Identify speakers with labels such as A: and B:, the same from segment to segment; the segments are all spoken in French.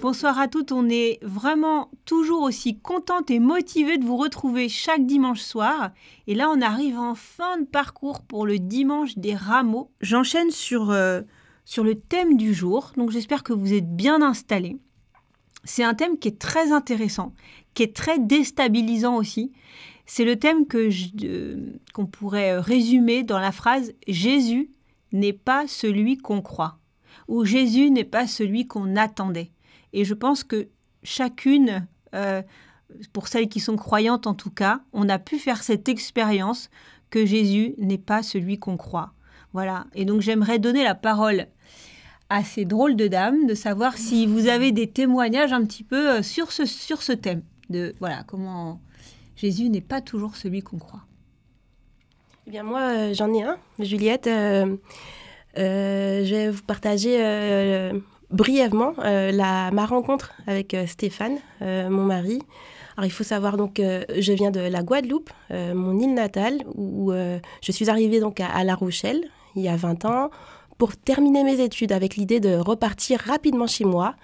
A: bonsoir à toutes. On est vraiment toujours aussi contente et motivée de vous retrouver chaque dimanche soir. Et là, on arrive en fin de parcours pour le dimanche des rameaux. J'enchaîne sur le thème du jour, donc j'espère que vous êtes bien installés. C'est un thème qui est très intéressant, qui est très déstabilisant aussi. C'est le thème qu'on pourrait résumer dans la phrase « Jésus n'est pas celui qu'on croit » ou « Jésus n'est pas celui qu'on attendait ». Et je pense que chacune, pour celles qui sont croyantes en tout cas, on a pu faire cette expérience que Jésus n'est pas celui qu'on croit. Voilà. Et donc j'aimerais donner la parole à ces drôles de dames, de savoir si vous avez des témoignages un petit peu sur ce thème, de voilà, comment Jésus n'est pas toujours celui qu'on croit.
B: Eh bien moi, j'en ai un, Juliette. Je vais vous partager brièvement ma rencontre avec Stéphane, mon mari. Alors il faut savoir donc je viens de la Guadeloupe, mon île natale, où je suis arrivée donc à La Rochelle il y a 20 ans pour terminer mes études avec l'idée de repartir rapidement chez moi,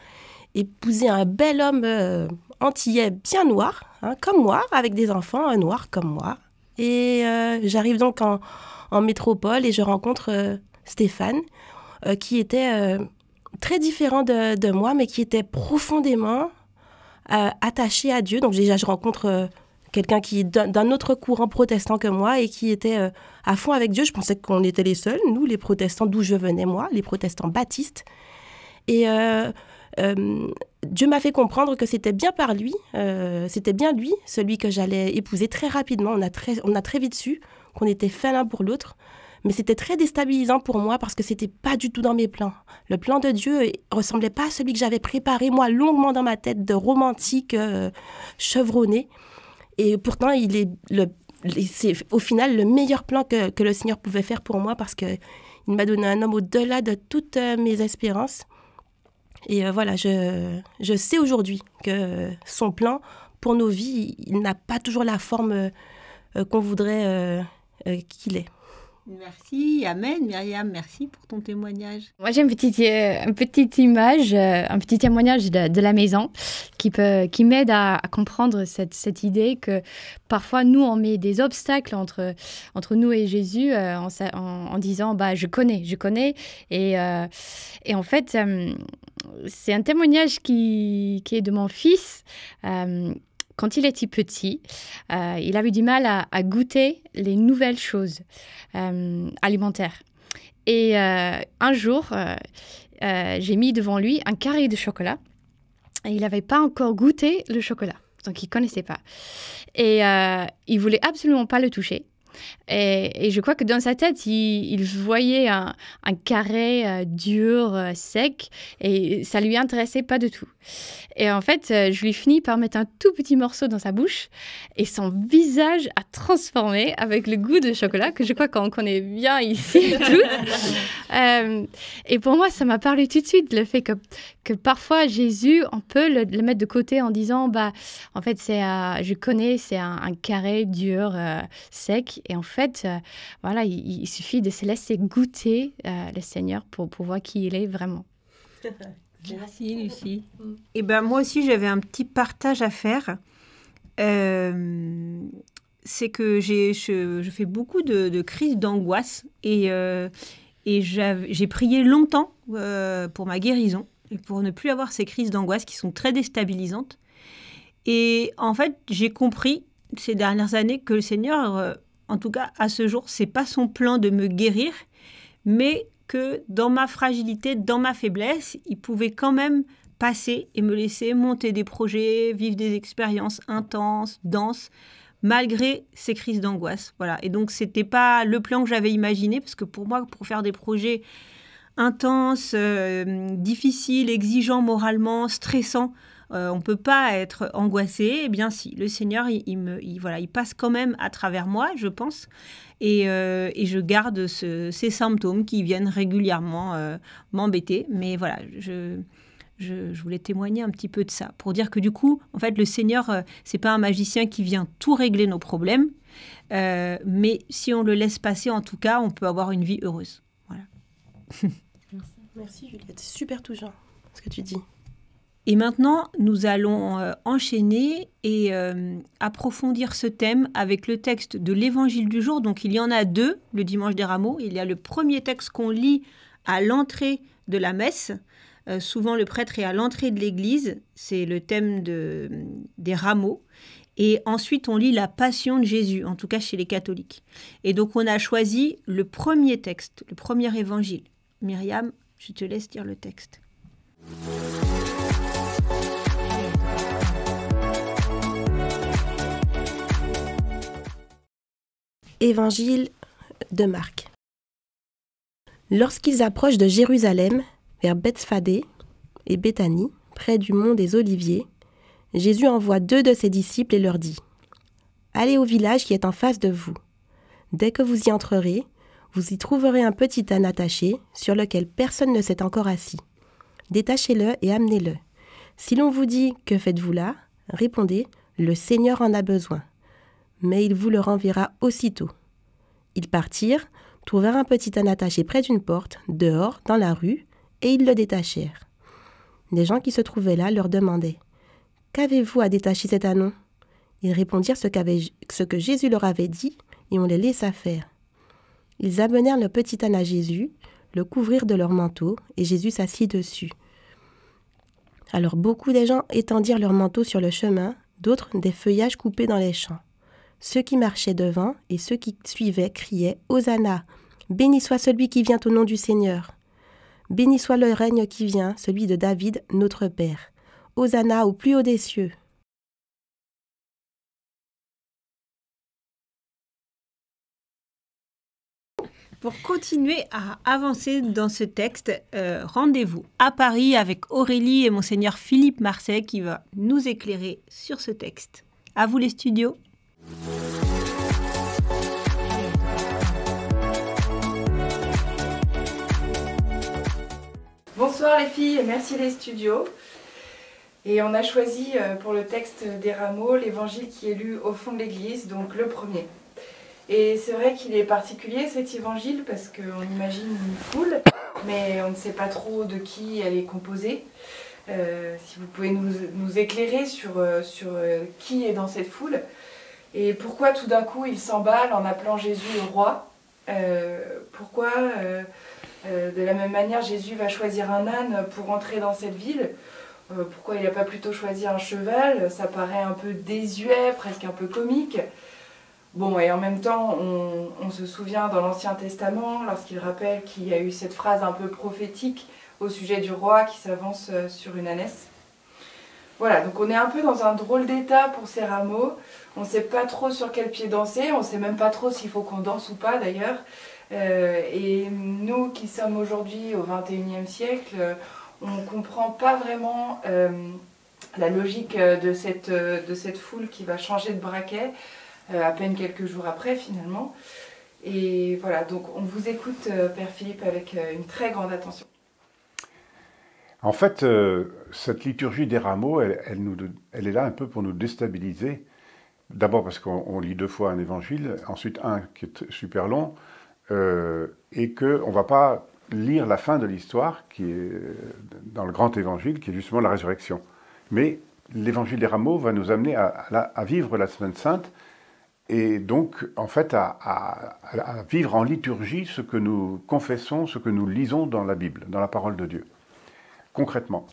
B: épouser un bel homme antillais bien noir, hein, comme moi, avec des enfants noirs comme moi. Et j'arrive donc en métropole et je rencontre Stéphane, qui était très différent de moi, mais qui était profondément attaché à Dieu. Donc déjà, je rencontre quelqu'un qui est d'un autre courant protestant que moi et qui était à fond avec Dieu. Je pensais qu'on était les seuls, nous, les protestants d'où je venais, moi, les protestants baptistes. Et Dieu m'a fait comprendre que c'était bien par lui, c'était bien lui, celui que j'allais épouser très rapidement. On a très vite su qu'on était faits l'un pour l'autre. Mais c'était très déstabilisant pour moi parce que c'était pas du tout dans mes plans. Le plan de Dieu ressemblait pas à celui que j'avais préparé, moi, longuement dans ma tête, de romantique chevronné. Et pourtant, c'est au final le meilleur plan que le Seigneur pouvait faire pour moi parce qu'il m'a donné un homme au-delà de toutes mes espérances. Et voilà, je sais aujourd'hui que son plan pour nos vies, il n'a pas toujours la forme qu'on voudrait qu'il ait.
A: Merci, amen. Myriam, merci pour ton témoignage.
C: Moi, j'ai une petite image, un petit témoignage de la maison qui m'aide à comprendre cette idée que parfois, nous, on met des obstacles entre nous et Jésus en disant « je connais ». Et en fait, c'est un témoignage qui est de mon fils. Quand il était petit, il avait du mal à goûter les nouvelles choses alimentaires. Et un jour, j'ai mis devant lui un carré de chocolat. Et il n'avait pas encore goûté le chocolat, donc il ne connaissait pas. Et il ne voulait absolument pas le toucher. Et je crois que dans sa tête, il voyait un carré dur, sec, et ça ne lui intéressait pas du tout. Et en fait, je lui finis par mettre un tout petit morceau dans sa bouche, et son visage a transformé avec le goût de chocolat, que je crois qu'on connaît bien ici toutes. Et pour moi, ça m'a parlé tout de suite, le fait que parfois, Jésus, on peut le mettre de côté en disant, en fait, je connais, c'est un carré dur, sec. Et en fait, voilà, il suffit de se laisser goûter le Seigneur pour voir qui il est vraiment.
A: Merci, Lucie. Et moi aussi, j'avais un petit partage à faire. C'est que je fais beaucoup de crises d'angoisse et j'ai prié longtemps pour ma guérison et pour ne plus avoir ces crises d'angoisse qui sont très déstabilisantes. Et en fait, j'ai compris ces dernières années que le Seigneur, en tout cas à ce jour, c'est pas son plan de me guérir, mais que dans ma fragilité, dans ma faiblesse, il pouvait quand même passer et me laisser monter des projets, vivre des expériences intenses, denses, malgré ces crises d'angoisse. Voilà. Et donc, c'était pas le plan que j'avais imaginé, parce que pour moi, pour faire des projets intenses, difficiles, exigeants moralement, stressants, on ne peut pas être angoissé. Eh bien si, le Seigneur, il passe quand même à travers moi, je pense, et je garde ces symptômes qui viennent régulièrement m'embêter. Mais voilà, je voulais témoigner un petit peu de ça, pour dire que du coup, en fait, le Seigneur, c'est pas un magicien qui vient tout régler nos problèmes, mais si on le laisse passer, en tout cas, on peut avoir une vie heureuse. Voilà.
B: Merci Juliette, c'est super touchant ce que tu dis.
A: Et maintenant, nous allons enchaîner et approfondir ce thème avec le texte de l'Évangile du jour. Donc il y en a deux, le dimanche des rameaux. Il y a le premier texte qu'on lit à l'entrée de la messe. Souvent, le prêtre est à l'entrée de l'église. C'est le thème des rameaux. Et ensuite, on lit la Passion de Jésus, en tout cas chez les catholiques. Et donc, on a choisi le premier texte, le premier évangile. Myriam, je te laisse lire le texte.
B: Évangile de Marc. Lorsqu'ils approchent de Jérusalem, vers Bethphadée et Béthanie, près du mont des Oliviers, Jésus envoie 2 de ses disciples et leur dit : « Allez au village qui est en face de vous. Dès que vous y entrerez, vous y trouverez un petit âne attaché sur lequel personne ne s'est encore assis. Détachez-le et amenez-le. Si l'on vous dit « Que faites-vous là ?», répondez « Le Seigneur en a besoin. » Mais il vous le renverra aussitôt. Ils partirent, trouvèrent un petit âne attaché près d'une porte, dehors, dans la rue, et ils le détachèrent. Les gens qui se trouvaient là leur demandaient : « Qu'avez-vous à détacher cet ânon ?» Ils répondirent ce que Jésus leur avait dit, et on les laissa faire. Ils amenèrent le petit âne à Jésus, le couvrirent de leur manteau, et Jésus s'assit dessus. Alors beaucoup des gens étendirent leurs manteaux sur le chemin, d'autres des feuillages coupés dans les champs. Ceux qui marchaient devant et ceux qui suivaient criaient « Hosanna ! Béni soit celui qui vient au nom du Seigneur ! Béni soit le règne qui vient, celui de David, notre Père. Hosanna au plus haut des cieux !»
A: Pour continuer à avancer dans ce texte, rendez-vous à Paris avec Aurélie et monseigneur Philippe Marseille qui va nous éclairer sur ce texte. À vous les studios.
D: Bonsoir les filles, merci les studios. Et on a choisi pour le texte des rameaux l'évangile qui est lu au fond de l'église, donc le premier. Et c'est vrai qu'il est particulier cet évangile parce qu'on imagine une foule, mais on ne sait pas trop de qui elle est composée. Si vous pouvez nous éclairer sur qui est dans cette foule et pourquoi tout d'un coup il s'emballe en appelant Jésus le roi. Pourquoi de la même manière Jésus va choisir un âne pour entrer dans cette ville. Pourquoi il n'a pas plutôt choisi un cheval? Ça paraît un peu désuet, presque un peu comique. Bon, et en même temps, on se souvient dans l'Ancien Testament, lorsqu'il rappelle qu'il y a eu cette phrase un peu prophétique au sujet du roi qui s'avance sur une ânesse. Voilà, donc on est un peu dans un drôle d'état pour ces rameaux. On ne sait pas trop sur quel pied danser, on ne sait même pas trop s'il faut qu'on danse ou pas d'ailleurs. Et nous qui sommes aujourd'hui au XXIe siècle, on ne comprend pas vraiment la logique de cette foule qui va changer de braquet à peine quelques jours après finalement. Et voilà, donc on vous écoute Père Philippe avec une très grande attention.
E: En fait, cette liturgie des rameaux, elle est là un peu pour nous déstabiliser. D'abord parce qu'on lit 2 fois un évangile, ensuite un qui est super long, et qu'on ne va pas lire la fin de l'histoire qui est dans le grand évangile, qui est justement la résurrection. Mais l'évangile des rameaux va nous amener à vivre la Semaine Sainte, et donc en fait à vivre en liturgie ce que nous confessons, ce que nous lisons dans la Bible, dans la parole de Dieu, concrètement.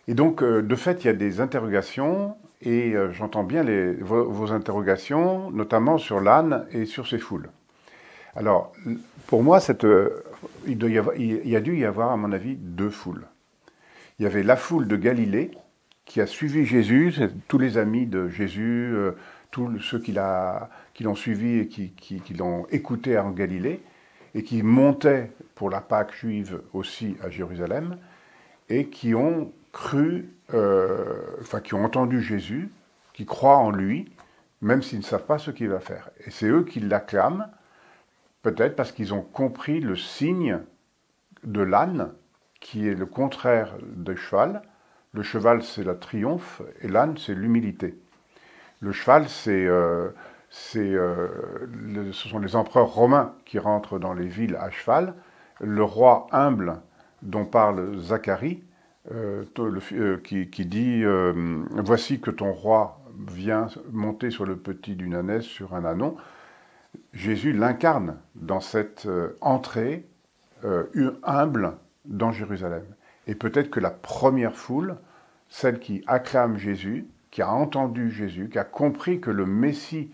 E: Et donc de fait il y a des interrogations, et j'entends bien vos interrogations, notamment sur l'âne et sur ses foules. Alors, pour moi, il y a dû y avoir, à mon avis, 2 foules. Il y avait la foule de Galilée, qui a suivi Jésus, tous les amis de Jésus, tous ceux qui l'ont suivi et qui l'ont écouté en Galilée, et qui montaient pour la Pâque juive aussi à Jérusalem, et qui ont cru, qui ont entendu Jésus, qui croient en lui, même s'ils ne savent pas ce qu'il va faire. Et c'est eux qui l'acclament, peut-être parce qu'ils ont compris le signe de l'âne, qui est le contraire du cheval. Le cheval, c'est le triomphe, et l'âne, c'est l'humilité. Le cheval, ce sont les empereurs romains qui rentrent dans les villes à cheval. Le roi humble, dont parle Zacharie, qui dit « Voici que ton roi vient monter sur le petit d'une ânesse sur un ânon », Jésus l'incarne dans cette entrée humble dans Jérusalem. Et peut-être que la première foule, celle qui acclame Jésus, qui a entendu Jésus, qui a compris que le Messie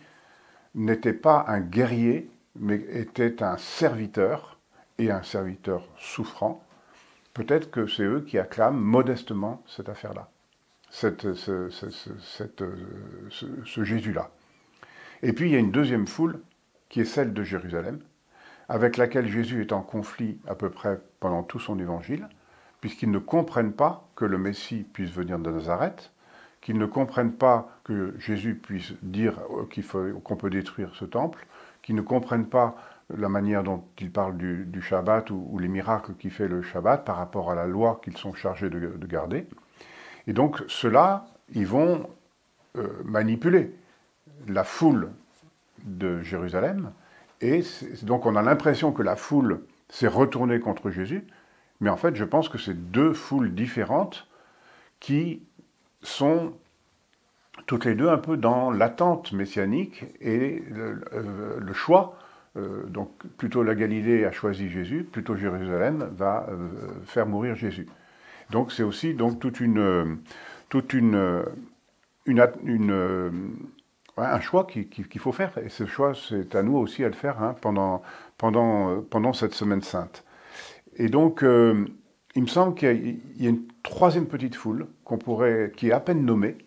E: n'était pas un guerrier, mais était un serviteur, et un serviteur souffrant, peut-être que c'est eux qui acclament modestement cette affaire-là, ce Jésus-là. Et puis il y a une deuxième foule, qui est celle de Jérusalem, avec laquelle Jésus est en conflit à peu près pendant tout son évangile, puisqu'ils ne comprennent pas que le Messie puisse venir de Nazareth, qu'ils ne comprennent pas que Jésus puisse dire qu'on peut détruire ce temple, qu'ils ne comprennent pas la manière dont il parle du Shabbat ou les miracles qu'il fait le Shabbat par rapport à la loi qu'ils sont chargés de garder. Et donc ceux-là, ils vont manipuler la foule de Jérusalem, et donc on a l'impression que la foule s'est retournée contre Jésus, mais en fait je pense que c'est deux foules différentes qui sont toutes les deux un peu dans l'attente messianique et le choix. Donc plutôt la Galilée a choisi Jésus, plutôt Jérusalem va faire mourir Jésus. Donc c'est aussi donc un choix qu'il faut faire. Et ce choix, c'est à nous aussi à le faire pendant cette Semaine Sainte. Et donc, il me semble qu'il y a une troisième petite foule qui est à peine nommée,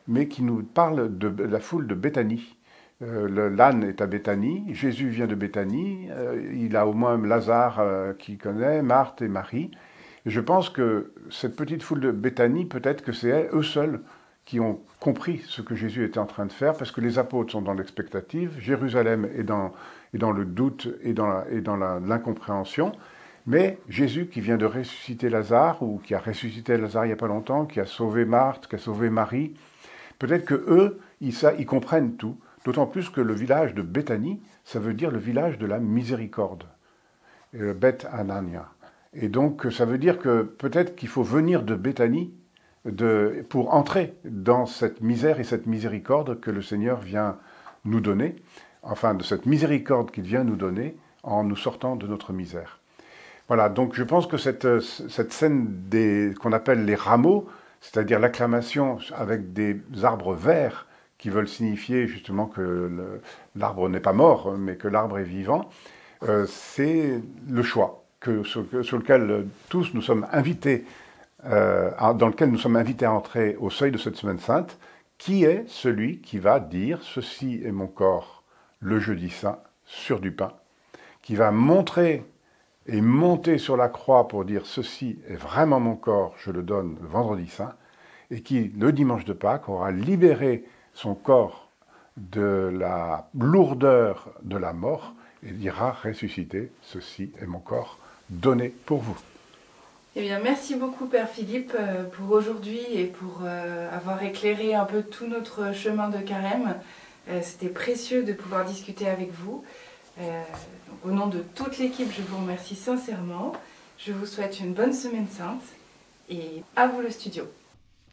E: mais qui nous parle de la foule de Béthanie. L'âne est à Béthanie, Jésus vient de Béthanie, il a au moins Lazare qui connaît, Marthe et Marie. Et je pense que cette petite foule de Béthanie, peut-être que c'est eux seuls qui ont compris ce que Jésus était en train de faire, parce que les apôtres sont dans l'expectative, Jérusalem est dans le doute et dans l'incompréhension, mais Jésus qui vient de ressusciter Lazare, ou qui a ressuscité Lazare il n'y a pas longtemps, qui a sauvé Marthe, qui a sauvé Marie, peut-être que eux, ils comprennent tout, d'autant plus que le village de Béthanie, ça veut dire le village de la miséricorde, Beth Anania. Et donc ça veut dire que peut-être qu'il faut venir de Béthanie pour entrer dans cette misère et cette miséricorde que le Seigneur vient nous donner, enfin de cette miséricorde qu'il vient nous donner en nous sortant de notre misère. Voilà, donc je pense que cette scène qu'on appelle les rameaux, c'est-à-dire l'acclamation avec des arbres verts qui veulent signifier justement que l'arbre n'est pas mort, mais que l'arbre est vivant, c'est le choix sur lequel tous nous sommes invités, dans lequel nous sommes invités à entrer au seuil de cette Semaine Sainte, qui est celui qui va dire « Ceci est mon corps, le jeudi saint, sur du pain », qui va montrer et monter sur la croix pour dire « Ceci est vraiment mon corps, je le donne le vendredi saint », et qui, le dimanche de Pâques, aura libéré son corps de la lourdeur de la mort et dira « Ressuscité, ceci est mon corps donné pour vous ».
D: Eh bien, merci beaucoup Père Philippe pour aujourd'hui et pour avoir éclairé un peu tout notre chemin de carême. C'était précieux de pouvoir discuter avec vous. Donc, au nom de toute l'équipe, je vous remercie sincèrement. Je vous souhaite une bonne Semaine Sainte et à vous le studio.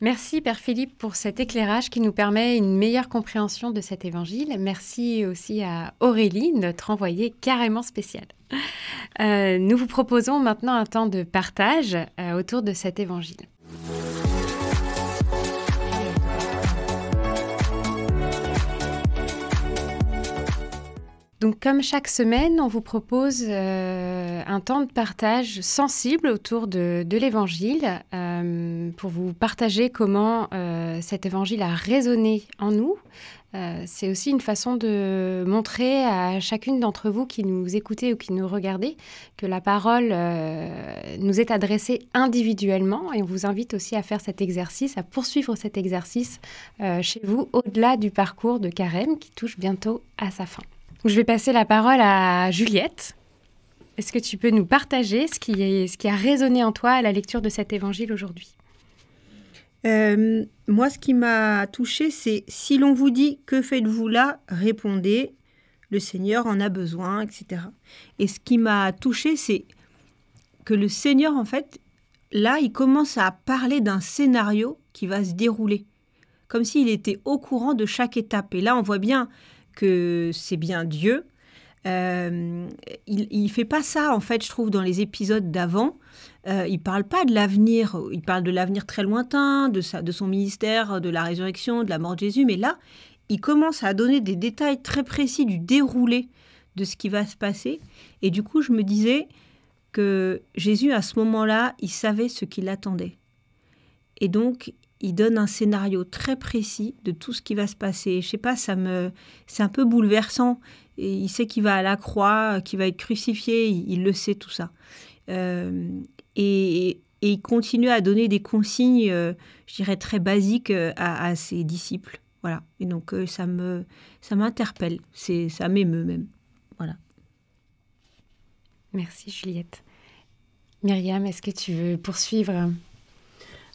F: Merci Père Philippe pour cet éclairage qui nous permet une meilleure compréhension de cet évangile. Merci aussi à Aurélie, notre envoyée carrément spéciale. Nous vous proposons maintenant un temps de partage autour de cet évangile. Donc, comme chaque semaine, on vous propose un temps de partage sensible autour de l'Évangile pour vous partager comment cet Évangile a résonné en nous. C'est aussi une façon de montrer à chacune d'entre vous qui nous écoutez ou qui nous regardez que la parole nous est adressée individuellement, et on vous invite aussi à faire cet exercice, à poursuivre cet exercice chez vous au-delà du parcours de Carême qui touche bientôt à sa fin. Je vais passer la parole à Juliette. Est-ce que tu peux nous partager ce qui a résonné en toi à la lecture de cet évangile aujourd'hui ?
A: Moi, ce qui m'a touchée, c'est « Si l'on vous dit, que faites-vous là ? Répondez, le Seigneur en a besoin, etc. » Et ce qui m'a touchée, c'est que le Seigneur, en fait, là, il commence à parler d'un scénario qui va se dérouler, comme s'il était au courant de chaque étape. Et là, on voit bien que c'est bien Dieu. Il ne fait pas ça, en fait, je trouve, dans les épisodes d'avant. Il ne parle pas de l'avenir, il parle de l'avenir très lointain, de son ministère, de la résurrection, de la mort de Jésus. Mais là, il commence à donner des détails très précis du déroulé de ce qui va se passer. Et du coup, je me disais que Jésus, à ce moment-là, il savait ce qui l'attendait. Et donc, il donne un scénario très précis de tout ce qui va se passer. Je sais pas, c'est un peu bouleversant. Et il sait qu'il va à la croix, qu'il va être crucifié, il le sait tout ça. Et il continue à donner des consignes, je dirais, très basiques à ses disciples. Voilà. Et donc, ça m'interpelle, ça m'émeut même. Voilà.
F: Merci Juliette. Myriam, est-ce que tu veux poursuivre ?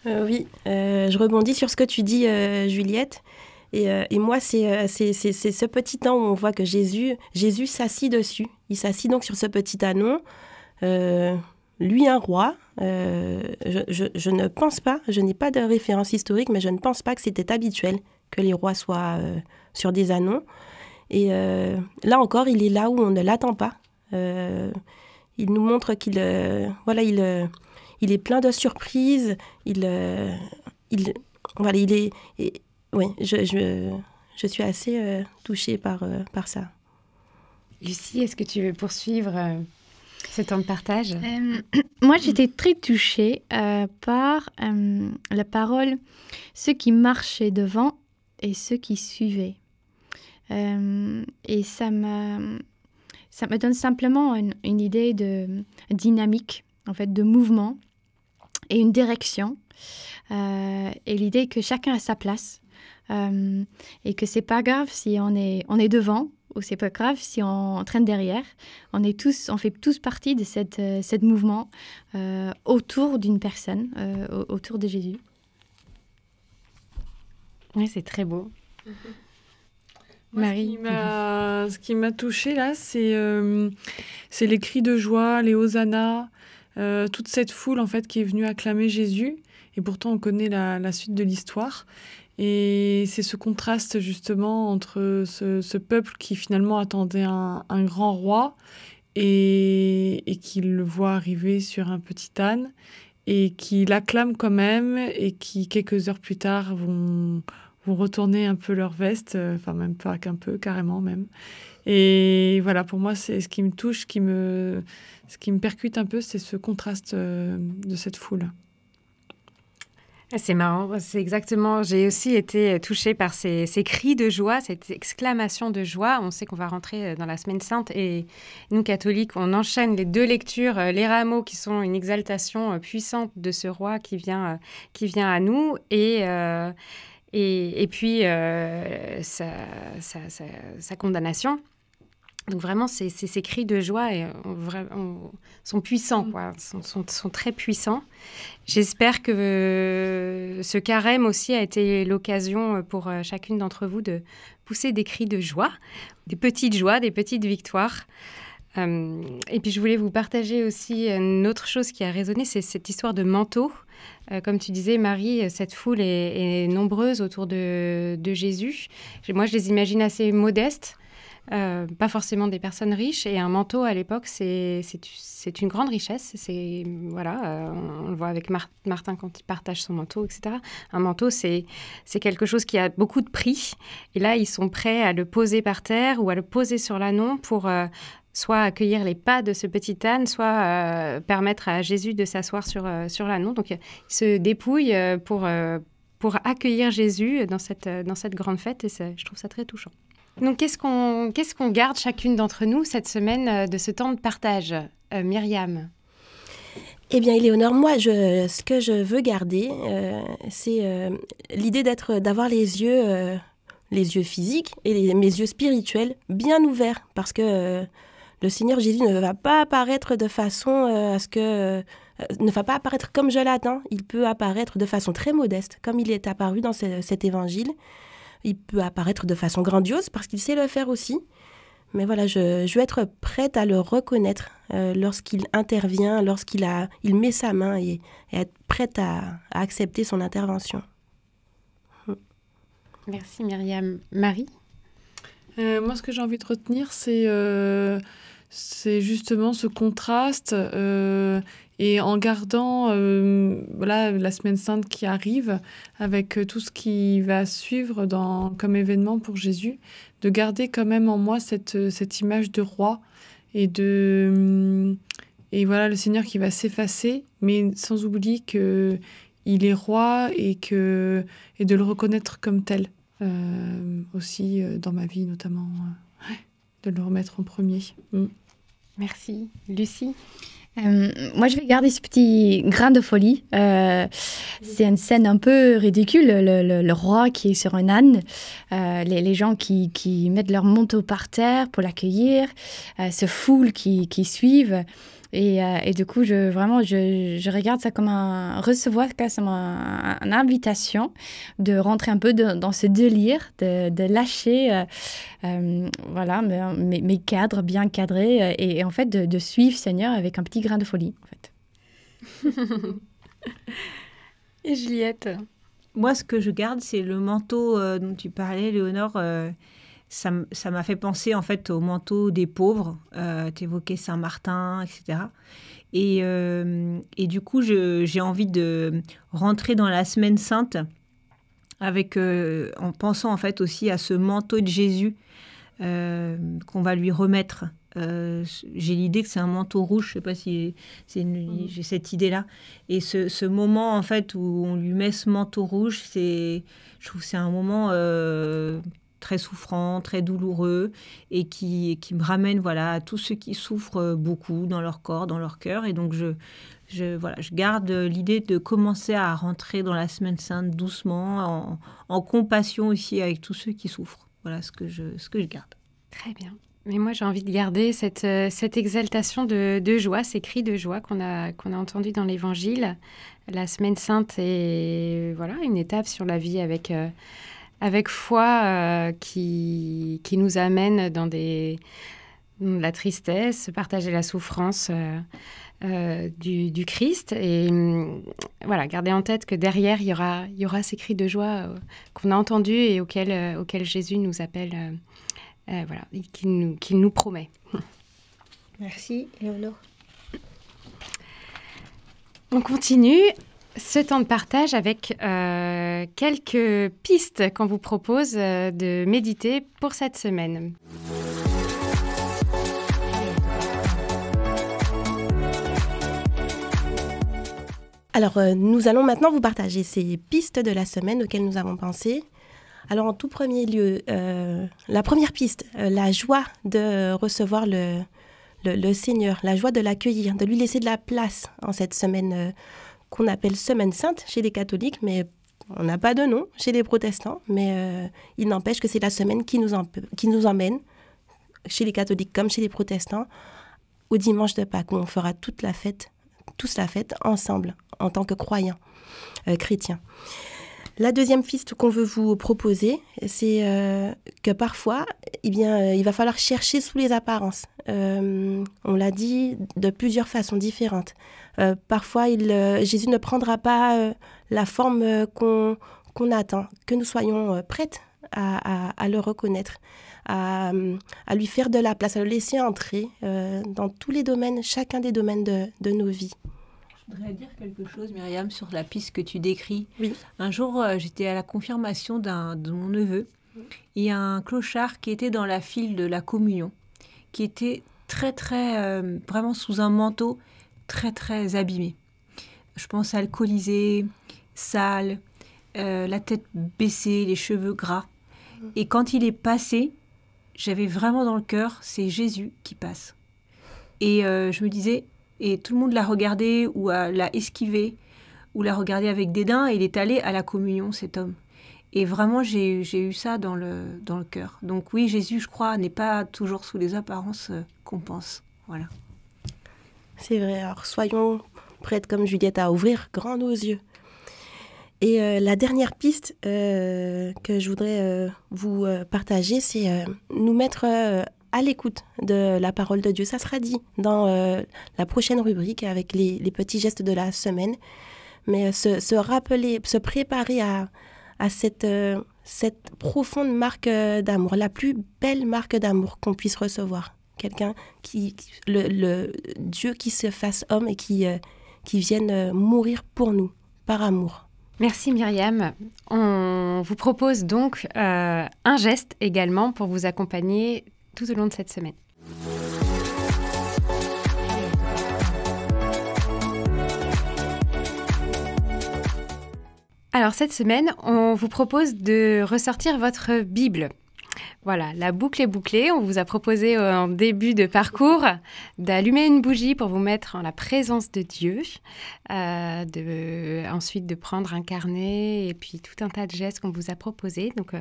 B: Oui, je rebondis sur ce que tu dis, Juliette. Et moi, c'est ce petit temps où on voit que Jésus s'assit dessus. Il s'assit donc sur ce petit ânon. Lui, un roi. Je ne pense pas, je n'ai pas de référence historique, mais je ne pense pas que c'était habituel que les rois soient sur des ânons. Et là encore, il est là où on ne l'attend pas. Il nous montre qu'il il est plein de surprises. Oui, je suis assez touchée par ça.
F: Lucie, est-ce que tu veux poursuivre ce temps de partage ?
C: Moi, j'étais très touchée par la parole, ceux qui marchaient devant et ceux qui suivaient. Et ça me donne simplement une idée de dynamique, en fait, de mouvement et une direction. Et l'idée que chacun a sa place et que c'est pas grave si on est devant ou c'est pas grave si on traîne derrière. On fait tous partie de cette mouvement autour d'une personne, autour de Jésus.
F: Oui, c'est très beau.
G: Moi,
F: Marie.
G: ce qui m'a touchée là, c'est les cris de joie, les hosannas, toute cette foule en fait qui est venue acclamer Jésus. Et pourtant, on connaît la suite de l'histoire. Et c'est ce contraste justement entre ce peuple qui finalement attendait un grand roi et qui le voit arriver sur un petit âne et qui l'acclame quand même et qui, quelques heures plus tard, vont retourner un peu leur veste, enfin même pas qu'un peu, carrément même. Et voilà, pour moi, c'est ce qui me touche, ce qui me percute un peu, c'est ce contraste de cette foule.
F: C'est marrant, c'est exactement, j'ai aussi été touchée par ces cris de joie, cette exclamation de joie. On sait qu'on va rentrer dans la Semaine Sainte et nous, catholiques, on enchaîne les deux lectures, les rameaux qui sont une exaltation puissante de ce roi qui vient à nous et puis sa condamnation. Donc vraiment, ces cris de joie sont puissants, quoi. Sont très puissants. J'espère que ce carême aussi a été l'occasion pour chacune d'entre vous de pousser des cris de joie, des petites joies, des petites victoires. Et puis je voulais vous partager aussi une autre chose qui a résonné, c'est cette histoire de manteau. Comme tu disais, Marie, cette foule est nombreuse autour de Jésus. Moi, je les imagine assez modestes. Pas forcément des personnes riches, et un manteau à l'époque c'est une grande richesse. On le voit avec Martin quand il partage son manteau, etc. Un manteau c'est quelque chose qui a beaucoup de prix, et là ils sont prêts à le poser par terre ou à le poser sur l'ânon pour soit accueillir les pas de ce petit âne, soit permettre à Jésus de s'asseoir sur l'ânon. Donc ils se dépouillent pour accueillir Jésus dans cette grande fête, et je trouve ça très touchant. Donc, qu'est-ce qu'on garde chacune d'entre nous cette semaine de ce temps de partage, Myriam ?
B: Eh bien, Éléonore, moi, ce que je veux garder, c'est l'idée d'avoir les yeux physiques et mes yeux spirituels bien ouverts, parce que le Seigneur Jésus ne va pas apparaître de façon ne va pas apparaître comme je l'attends. Il peut apparaître de façon très modeste, comme il est apparu dans cet évangile. Il peut apparaître de façon grandiose, parce qu'il sait le faire aussi. Mais voilà, je veux être prête à le reconnaître lorsqu'il intervient, il met sa main et être prête à accepter son intervention.
F: Merci Myriam. Marie?
G: Moi, ce que j'ai envie de retenir, c'est justement ce contraste et en gardant voilà, la Semaine Sainte qui arrive avec tout ce qui va suivre comme événement pour Jésus, de garder quand même en moi cette image de roi et voilà le Seigneur qui va s'effacer, mais sans oublier qu'il est roi et de le reconnaître comme tel aussi dans ma vie notamment, de le remettre en premier.
F: Merci. Lucie?
C: Moi, je vais garder ce petit grain de folie. C'est une scène un peu ridicule. Le roi qui est sur un âne, les gens qui mettent leur manteau par terre pour l'accueillir, ce foule qui suivent. Et du coup, je regarde ça comme recevoir comme une invitation de rentrer un peu dans ce délire, de lâcher voilà, mes cadres bien cadrés et en fait de suivre Seigneur avec un petit grain de folie. En fait.
F: Et Juliette?
A: Moi, ce que je garde, c'est le manteau dont tu parlais, Léonore. Ça m'a fait penser en fait au manteau des pauvres. Tu évoquais Saint-Martin, etc. Et du coup, j'ai envie de rentrer dans la Semaine Sainte en pensant en fait aussi à ce manteau de Jésus qu'on va lui remettre. J'ai l'idée que c'est un manteau rouge, je ne sais pas si j'ai cette idée-là. Et ce moment en fait où on lui met ce manteau rouge, je trouve que c'est un moment très souffrant, très douloureux, et qui me ramène voilà, à tous ceux qui souffrent beaucoup dans leur corps, dans leur cœur. Et donc, je garde l'idée de commencer à rentrer dans la Semaine Sainte doucement, en compassion aussi avec tous ceux qui souffrent. Voilà ce que je garde.
F: Très bien. Mais moi, j'ai envie de garder cette exaltation de joie, ces cris de joie qu'on a entendus dans l'Évangile. La Semaine Sainte est voilà, une étape sur la vie avec foi qui nous amène dans la tristesse, partager la souffrance du Christ. Et voilà, garder en tête que derrière, il y aura ces cris de joie qu'on a entendus et auxquels Jésus nous appelle, voilà, qu'il nous promet.
A: Merci, Léonore.
F: On continue ce temps de partage avec quelques pistes qu'on vous propose de méditer pour cette semaine.
B: Alors, nous allons maintenant vous partager ces pistes de la semaine auxquelles nous avons pensé. Alors, en tout premier lieu, la première piste, la joie de recevoir le Seigneur, la joie de l'accueillir, de lui laisser de la place en cette semaine qu'on appelle Semaine Sainte chez les catholiques, mais on n'a pas de nom chez les protestants, mais il n'empêche que c'est la semaine qui nous emmène, chez les catholiques comme chez les protestants, au dimanche de Pâques, où on fera tous la fête ensemble, en tant que croyants chrétiens. La deuxième piste qu'on veut vous proposer, c'est que parfois, il va falloir chercher sous les apparences. On l'a dit de plusieurs façons différentes. Parfois, Jésus ne prendra pas la forme qu'on attend, que nous soyons prêtes à le reconnaître, à lui faire de la place, à le laisser entrer dans tous les domaines, chacun des domaines de nos vies.
A: Je voudrais dire quelque chose, Myriam, sur la piste que tu décris.
B: Oui. Un
A: jour, j'étais à la confirmation de mon neveu. Il y a un clochard qui était dans la file de la communion, qui était très, très, vraiment sous un manteau très, très abîmé. Je pense alcoolisé, sale, la tête baissée, les cheveux gras. Et quand il est passé, j'avais vraiment dans le cœur, c'est Jésus qui passe. Et je me disais... Et tout le monde l'a regardé ou l'a esquivé ou l'a regardé avec dédain et il est allé à la communion, cet homme. Et vraiment, j'ai eu ça dans le cœur. Donc oui, Jésus, je crois, n'est pas toujours sous les apparences qu'on pense. Voilà.
B: C'est vrai. Alors, soyons prêtes, comme Juliette, à ouvrir grand nos yeux. Et la dernière piste que je voudrais vous partager, c'est nous mettre à l'écoute de la parole de Dieu. Ça sera dit dans la prochaine rubrique avec les petits gestes de la semaine. Mais se rappeler, se préparer à cette profonde marque d'amour, la plus belle marque d'amour qu'on puisse recevoir. Quelqu'un le Dieu qui se fasse homme et qui vienne mourir pour nous, par amour.
F: Merci Myriam. On vous propose donc un geste également pour vous accompagner tout au long de cette semaine. Alors cette semaine, on vous propose de ressortir votre Bible. Voilà, la boucle est bouclée. On vous a proposé en début de parcours d'allumer une bougie pour vous mettre en la présence de Dieu, ensuite de prendre un carnet et puis tout un tas de gestes qu'on vous a proposés. Donc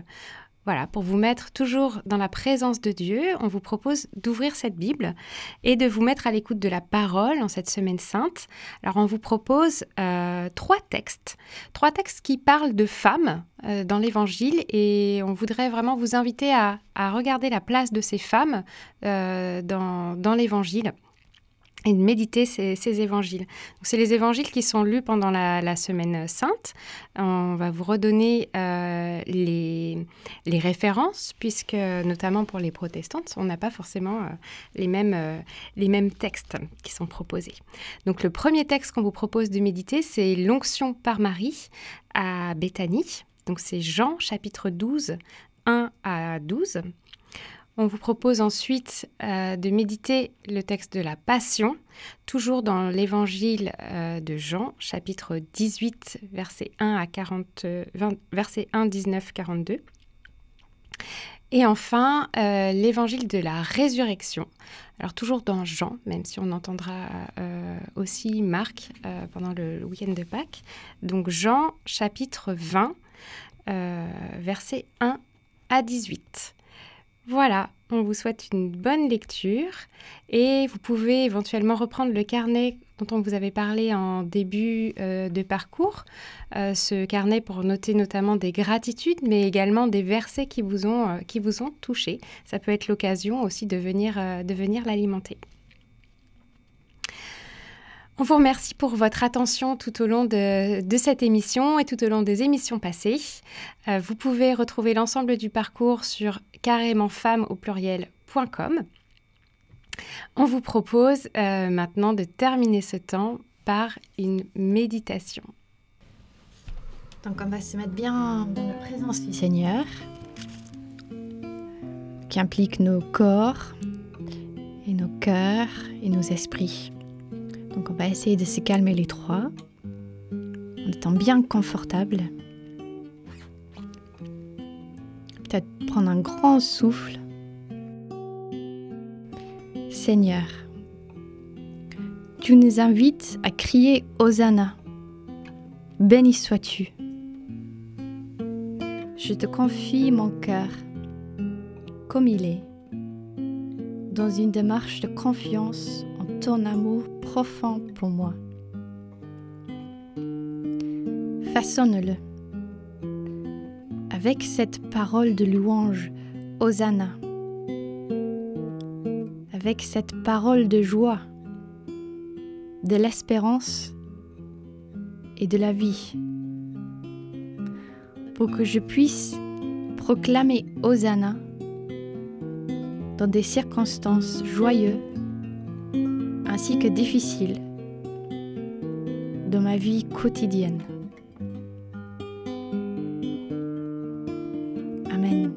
F: voilà, pour vous mettre toujours dans la présence de Dieu, on vous propose d'ouvrir cette Bible et de vous mettre à l'écoute de la parole en cette semaine sainte. Alors on vous propose 3 textes qui parlent de femmes dans l'Évangile et on voudrait vraiment vous inviter à regarder la place de ces femmes dans l'Évangile et de méditer ces évangiles. Donc, c'est les évangiles qui sont lus pendant la semaine sainte. On va vous redonner les références, puisque notamment pour les protestantes, on n'a pas forcément les mêmes textes qui sont proposés. Donc le premier texte qu'on vous propose de méditer, c'est l'onction par Marie à Béthanie. Donc c'est Jean chapitre 12, 1 à 12. On vous propose ensuite de méditer le texte de la Passion, toujours dans l'évangile de Jean, chapitre 18, versets 19-42. Et enfin, l'évangile de la résurrection. Alors toujours dans Jean, même si on entendra aussi Marc pendant le week-end de Pâques. Donc Jean, chapitre 20, versets 1 à 18. Voilà, on vous souhaite une bonne lecture et vous pouvez éventuellement reprendre le carnet dont on vous avait parlé en début de parcours. Ce carnet pour noter notamment des gratitudes, mais également des versets qui vous ont touché. Ça peut être l'occasion aussi de venir l'alimenter. On vous remercie pour votre attention tout au long de cette émission et tout au long des émissions passées. Vous pouvez retrouver l'ensemble du parcours sur carrémentfemme.com. On vous propose maintenant de terminer ce temps par une méditation.
C: Donc on va se mettre bien dans la présence du Seigneur, qui implique nos corps et nos cœurs et nos esprits. Donc on va essayer de se calmer les trois, en étant bien confortable. Peut-être prendre un grand souffle. Seigneur, tu nous invites à crier Hosanna. Béni sois-tu. Je te confie mon cœur, comme il est, dans une démarche de confiance en ton amour profond pour moi. Façonne-le avec cette parole de louange, Hosanna, avec cette parole de joie, de l'espérance et de la vie, pour que je puisse proclamer Hosanna dans des circonstances joyeuses ainsi que difficiles dans ma vie quotidienne. Amen.